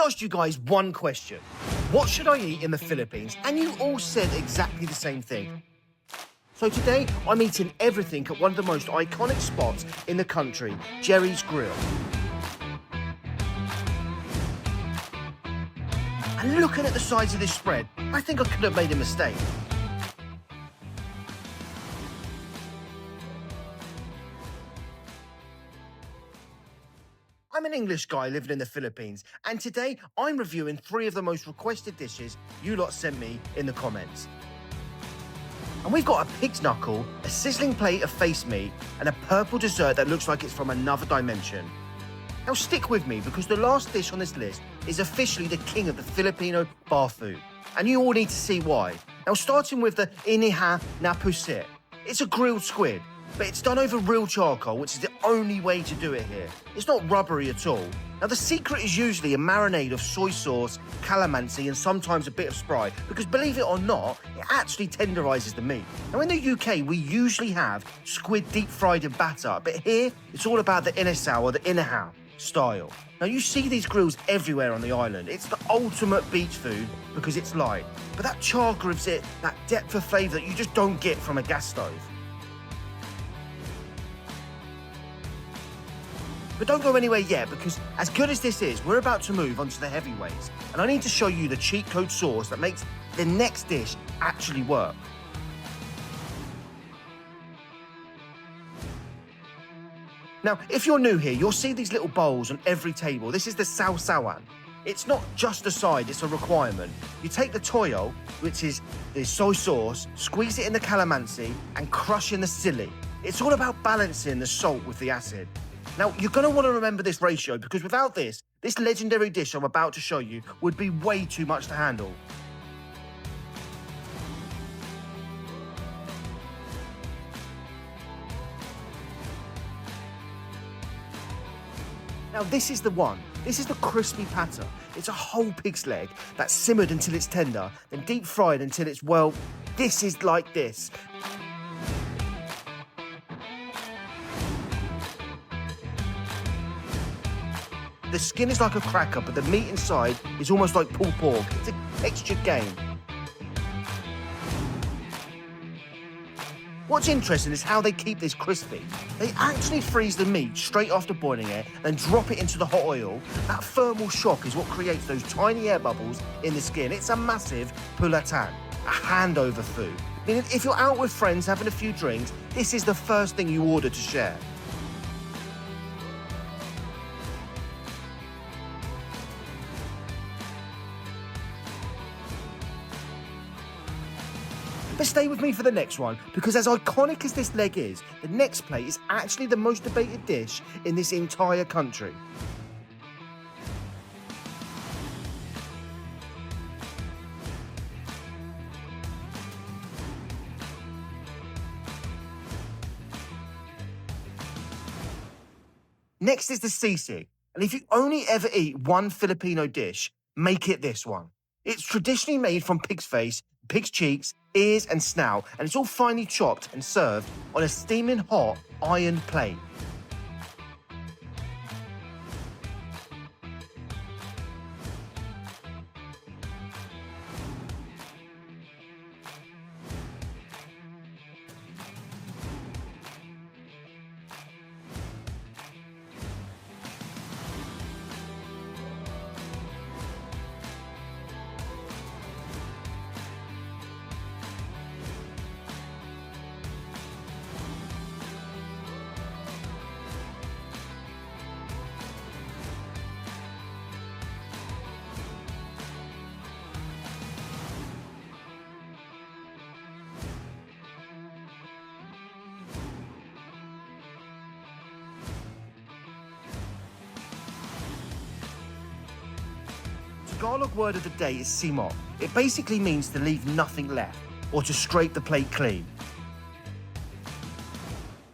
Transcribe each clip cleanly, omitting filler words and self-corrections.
asked you guys one question. What should I eat in the Philippines? And you all said exactly the same thing. So today, I'm eating everything at one of the most iconic spots in the country, Gerry's Grill. And looking at the size of this spread, I think I could have made a mistake. I'm an English guy living in the Philippines, and today I'm reviewing 3 of the most requested dishes you lot sent me in the comments. And we've got a pig's knuckle, a sizzling plate of face meat, and a purple dessert that looks like it's from another dimension. Now stick with me, because the last dish on this list is officially the king of the Filipino bar food, and you all need to see why. Now starting with the Inihaw na Pusit. It's a grilled squid, but it's done over real charcoal, which is the only way to do it here. It's not rubbery at all. Now the secret is usually a marinade of soy sauce, calamansi, and sometimes a bit of Sprite, because believe it or not, it actually tenderises the meat. Now in the UK, we usually have squid deep fried in batter, but here, it's all about the Inihaw or the Inihaw style. Now you see these grills everywhere on the island. It's the ultimate beach food because it's light, but that char gives it that depth of flavour that you just don't get from a gas stove. But don't go anywhere yet, because as good as this is, we're about to move on to the heavyweights, and I need to show you the cheat code sauce that makes the next dish actually work. Now, if you're new here, you'll see these little bowls on every table. This is the Sawsawan. It's not just a side, it's a requirement. You take the toyo, which is the soy sauce, squeeze it in the calamansi, and crush in the sili. It's all about balancing the salt with the acid. Now, you're going to want to remember this ratio, because without this legendary dish I'm about to show you would be way too much to handle. Now, this is the one. This is the crispy patter. It's a whole pig's leg that's simmered until it's tender, then deep fried until it's, well, this is like this. The skin is like a cracker, but the meat inside is almost like pulled pork. It's a textured game. What's interesting is how they keep this crispy. They actually freeze the meat straight after boiling it, then drop it into the hot oil. That thermal shock is what creates those tiny air bubbles in the skin. It's a massive pulatan, a handover food. Meaning if you're out with friends having a few drinks, this is the first thing you order to share. But stay with me for the next one, because as iconic as this leg is, the next plate is actually the most debated dish in this entire country. Next is the sisig, and if you only ever eat one Filipino dish, make it this one. It's traditionally made from pig's face, pig's cheeks, ears and snout, and it's all finely chopped and served on a steaming hot iron plate. Tagalog word of the day is simot. It basically means to leave nothing left, or to scrape the plate clean.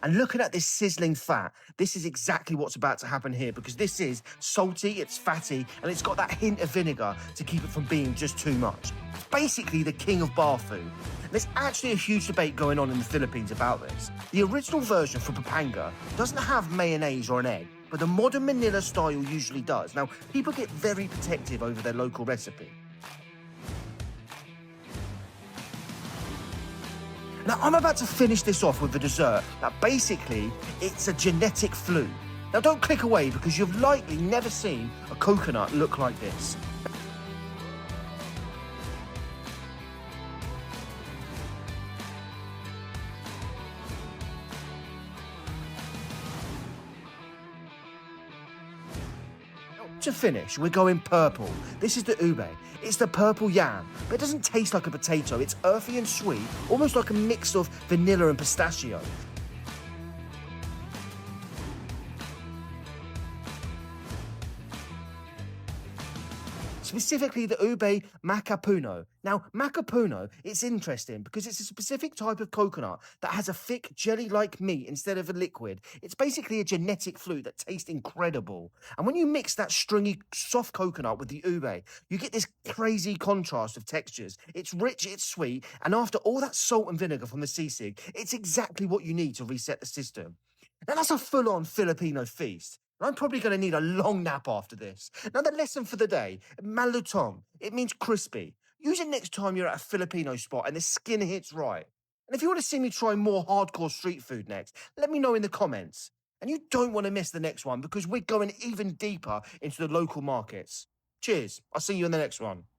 And looking at this sizzling fat, this is exactly what's about to happen here, because this is salty, it's fatty, and it's got that hint of vinegar to keep it from being just too much. It's basically the king of bar food. There's actually a huge debate going on in the Philippines about this. The original version for Pampanga doesn't have mayonnaise or an egg. but the modern Manila style usually does. Now, people get very protective over their local recipe. Now, I'm about to finish this off with a dessert that basically, it's a genetic fluke. Now, don't click away because you've likely never seen a coconut look like this. To finish, we're going purple. This is the ube. It's the purple yam, but it doesn't taste like a potato. It's earthy and sweet, almost like a mix of vanilla and pistachio. Specifically the ube Macapuno. Now, Macapuno, it's interesting because it's a specific type of coconut that has a thick jelly-like meat instead of a liquid. It's basically a genetic fluke that tastes incredible. And when you mix that stringy, soft coconut with the ube, you get this crazy contrast of textures. It's rich, it's sweet, and after all that salt and vinegar from the sisig, it's exactly what you need to reset the system. Now, that's a full-on Filipino feast. I'm probably going to need a long nap after this. Now, the lesson for the day, malutong. It means crispy. Use it next time you're at a Filipino spot and the skin hits right. And if you want to see me try more hardcore street food next, let me know in the comments. And you don't want to miss the next one because we're going even deeper into the local markets. Cheers. I'll see you in the next one.